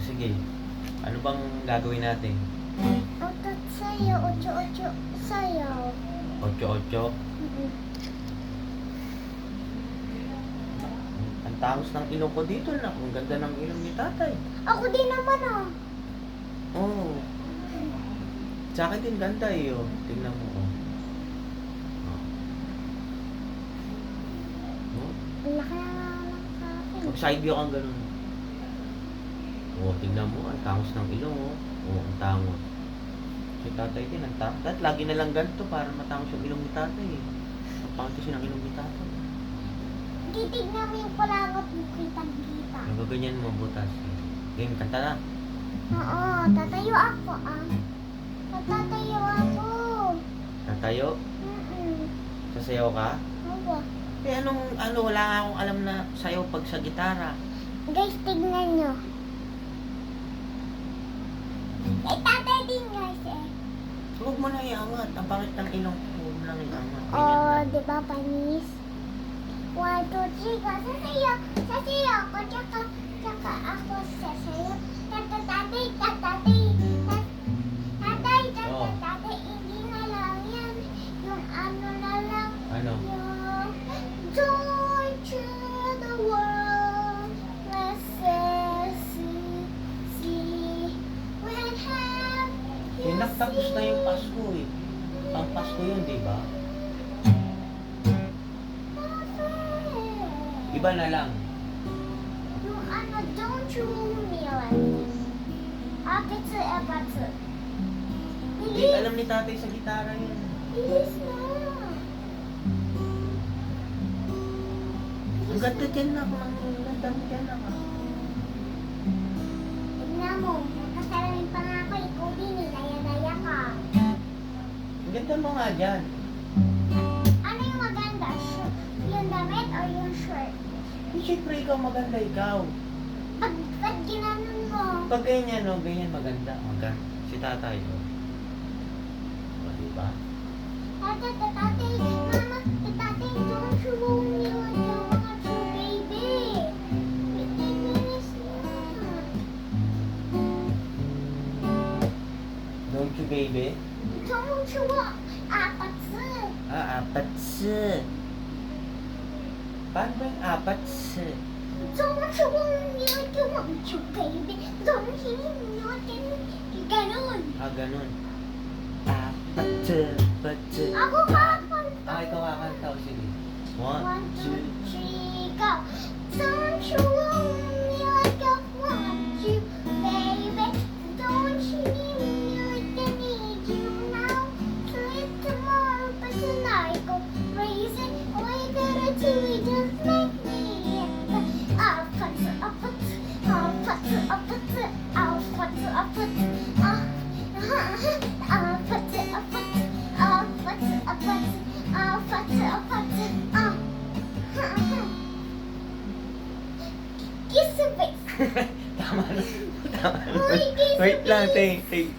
Sige. Ano bang gagawin natin? Otot sayo, ocho-ocho sayaw. 8-8? Mm-mm. Ang tangos ng ilong ko dito na. Ang ganda ng ilong ni tatay. Ako din naman ah. Oo. Sa akin din ganda eh. Oh. Tingnan mo. Oh. Oh. Ang laki na ng akin. Pag side view kang ganun. Oo, tingnan mo. Ang tangos ng ilong. Oh. Oo, ang tangos. Si tatay din, ang tangos. Dahil lagi na lang ganito para matangos yung ilong ni tatay eh. Ang pangit kasi ng ilong ni tatay. Titignan mo yung palangot mo, kitang-kita. Nagaganyan mo, butas. Game, kanta na. Oo, tatayo ako ah. Tatayo ako. Tatayo. Mm-mm. Sasayaw ka. Oo. Eh, wala nga akong alam na sayaw pag sa gitara. Guys, tignan nyo. Eh, tatay din guys eh. Huwag mo na iangat. Ang pangit ng ilong ko. Huwag mo lang iangat. Ganyan Oh, lang. di ba panis? 1, 2, 3, go. Sasayaw. Sasayaw ako. Tsaka ako sasayaw. Tatatay, tatatay. Tatay, Oo. tatatay. Hindi na lang yan. Yung ano na lang. Ano? Yung joy to the world. Let's see. When have you Tapos na yung seen Pasko eh. Ang Pasko yun, di ba? Iba na lang. yung ano, don't you me like this. Apatsu, apatsu. Hindi, alam ni tatay sa gitara yun. Bilis na. Ang ganda dyan na. Ang ganda mo dyan na. Tignan mo, nakasalamin pa nga ako, ikaw din eh, daya-daya ka. Ang ganda mo nga dyan. Ano yung maganda? Yung damit o yung shirt? Eh, siyempre ikaw maganda, ikaw. Pag ginanon mo, Pag ganyan, no, ganyan maganda. Maganda. Si tatay, no. O, diba? tatay, tatay, mama, tatay, don't you roll me like I want you, baby. Bilis na. Don't you, baby? Don't you want apatsu? Apat si. Paano ba yung apat si? Don't you want me like I want you, baby. Don't you want me? Ganon. Ganun. Apat si. Ako kakanta. Ikaw kakanta. O, sige. 1, 1, 2, 2, 3, go. Don't you want me like I want you, baby? Don't you need me like I need you now? Sleep tomorrow, but tonight go crazy. All you gotta do is just make me apatsu, apatsu, apatsu, apatsu, apatsu, apatsu, apatsu, apatsu, apatsu, apatsu, kiss the face. Tama na. Tama na. Uy, kiss Wait lang, face. take.